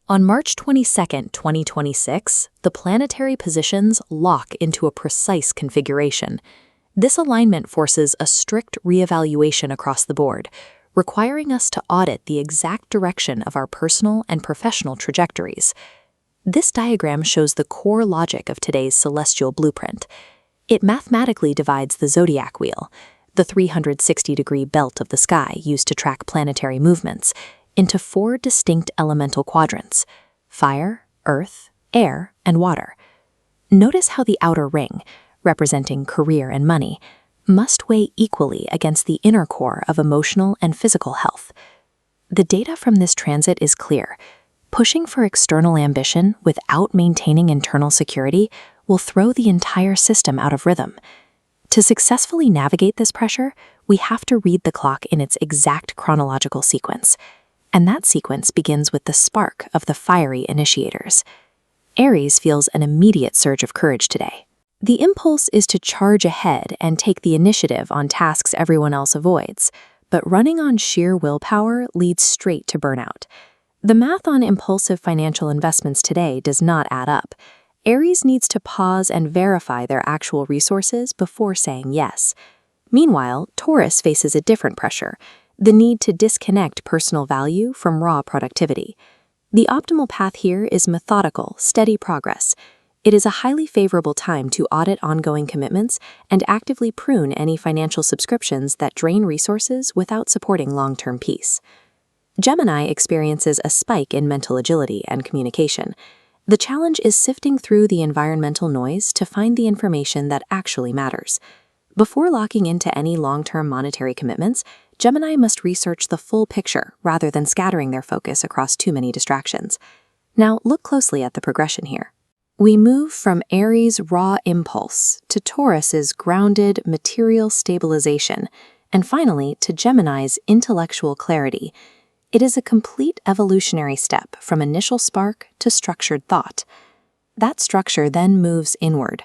On March 22, 2026, the planetary positions lock into a precise configuration. This alignment forces a strict reevaluation across the board, requiring us to audit the exact direction of our personal and professional trajectories. This diagram shows the core logic of today's celestial blueprint. It mathematically divides the zodiac wheel, the 360-degree belt of the sky used to track planetary movements, into 4 distinct elemental quadrants: fire, earth, air, and water. Notice how the outer ring, representing career and money, must weigh equally against the inner core of emotional and physical health. The data from this transit is clear. Pushing for external ambition without maintaining internal security will throw the entire system out of rhythm. To successfully navigate this pressure, we have to read the clock in its exact chronological sequence. And that sequence begins with the spark of the fiery initiators. Aries feels an immediate surge of courage today. The impulse is to charge ahead and take the initiative on tasks everyone else avoids, but running on sheer willpower leads straight to burnout. The math on impulsive financial investments today does not add up. Aries needs to pause and verify their actual resources before saying yes. Meanwhile, Taurus faces a different pressure: the need to disconnect personal value from raw productivity. The optimal path here is methodical, steady progress. It is a highly favorable time to audit ongoing commitments and actively prune any financial subscriptions that drain resources without supporting long-term peace. Gemini experiences a spike in mental agility and communication. The challenge is sifting through the environmental noise to find the information that actually matters. Before locking into any long-term monetary commitments, Gemini must research the full picture rather than scattering their focus across too many distractions. Now, look closely at the progression here. We move from Aries' raw impulse to Taurus's grounded material stabilization, and finally to Gemini's intellectual clarity. It is a complete evolutionary step from initial spark to structured thought. That structure then moves inward.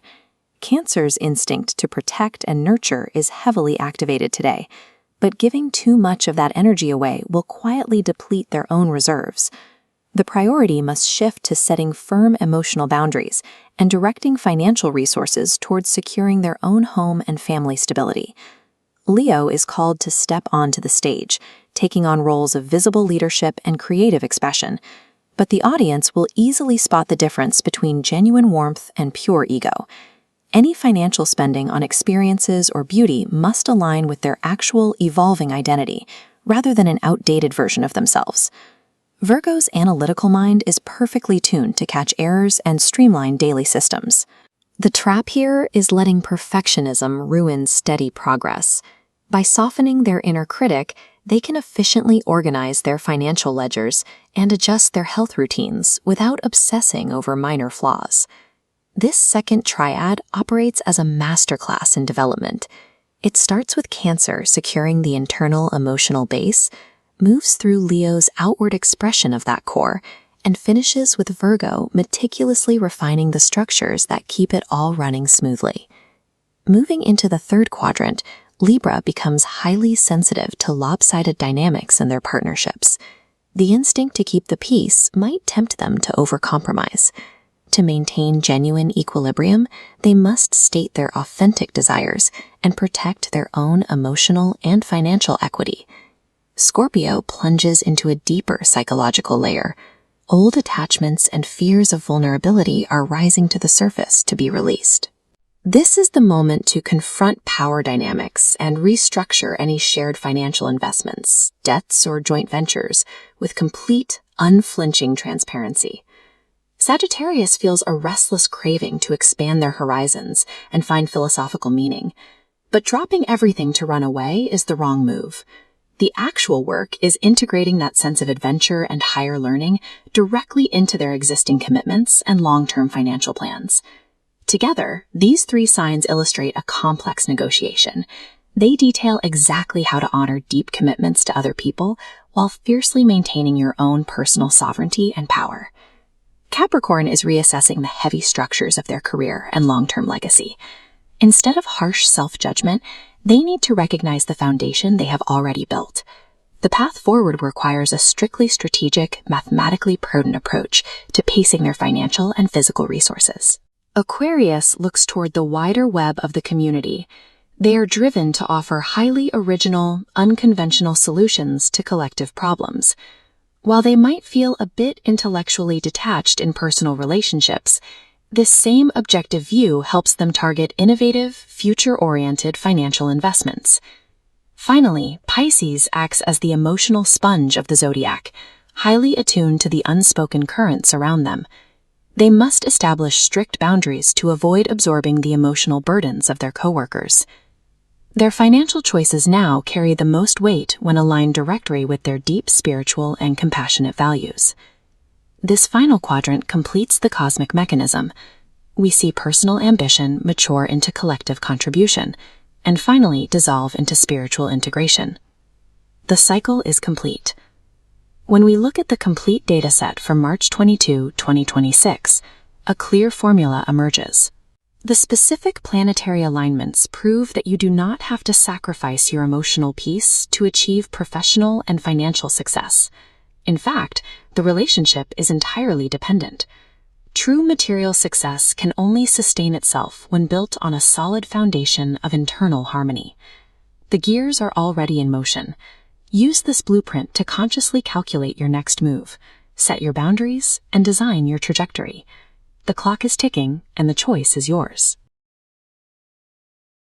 Cancer's instinct to protect and nurture is heavily activated today, but giving too much of that energy away will quietly deplete their own reserves. The priority must shift to setting firm emotional boundaries and directing financial resources towards securing their own home and family stability. Leo is called to step onto the stage, taking on roles of visible leadership and creative expression, but the audience will easily spot the difference between genuine warmth and pure ego. Any financial spending on experiences or beauty must align with their actual evolving identity, rather than an outdated version of themselves. Virgo's analytical mind is perfectly tuned to catch errors and streamline daily systems. The trap here is letting perfectionism ruin steady progress. By softening their inner critic, they can efficiently organize their financial ledgers and adjust their health routines without obsessing over minor flaws. This second triad operates as a masterclass in development. It starts with Cancer securing the internal emotional base, moves through Leo's outward expression of that core, and finishes with Virgo meticulously refining the structures that keep it all running smoothly. Moving into the third quadrant, Libra becomes highly sensitive to lopsided dynamics in their partnerships. The instinct to keep the peace might tempt them to overcompromise. To maintain genuine equilibrium, they must state their authentic desires and protect their own emotional and financial equity. Scorpio plunges into a deeper psychological layer. Old attachments and fears of vulnerability are rising to the surface to be released. This is the moment to confront power dynamics and restructure any shared financial investments, debts, or joint ventures with complete, unflinching transparency. Sagittarius feels a restless craving to expand their horizons and find philosophical meaning, but dropping everything to run away is the wrong move. The actual work is integrating that sense of adventure and higher learning directly into their existing commitments and long-term financial plans. Together, these 3 signs illustrate a complex negotiation. They detail exactly how to honor deep commitments to other people while fiercely maintaining your own personal sovereignty and power. Capricorn is reassessing the heavy structures of their career and long-term legacy. Instead of harsh self-judgment, they need to recognize the foundation they have already built. The path forward requires a strictly strategic, mathematically prudent approach to pacing their financial and physical resources. Aquarius looks toward the wider web of the community. They are driven to offer highly original, unconventional solutions to collective problems. While they might feel a bit intellectually detached in personal relationships, this same objective view helps them target innovative, future-oriented financial investments. Finally, Pisces acts as the emotional sponge of the zodiac, highly attuned to the unspoken currents around them. They must establish strict boundaries to avoid absorbing the emotional burdens of their coworkers. Their financial choices now carry the most weight when aligned directly with their deep spiritual and compassionate values. This final quadrant completes the cosmic mechanism. We see personal ambition mature into collective contribution, and finally dissolve into spiritual integration. The cycle is complete. When we look at the complete dataset for March 22, 2026, a clear formula emerges. The specific planetary alignments prove that you do not have to sacrifice your emotional peace to achieve professional and financial success. In fact, the relationship is entirely dependent. True material success can only sustain itself when built on a solid foundation of internal harmony. The gears are already in motion. Use this blueprint to consciously calculate your next move, set your boundaries, and design your trajectory. The clock is ticking, and the choice is yours.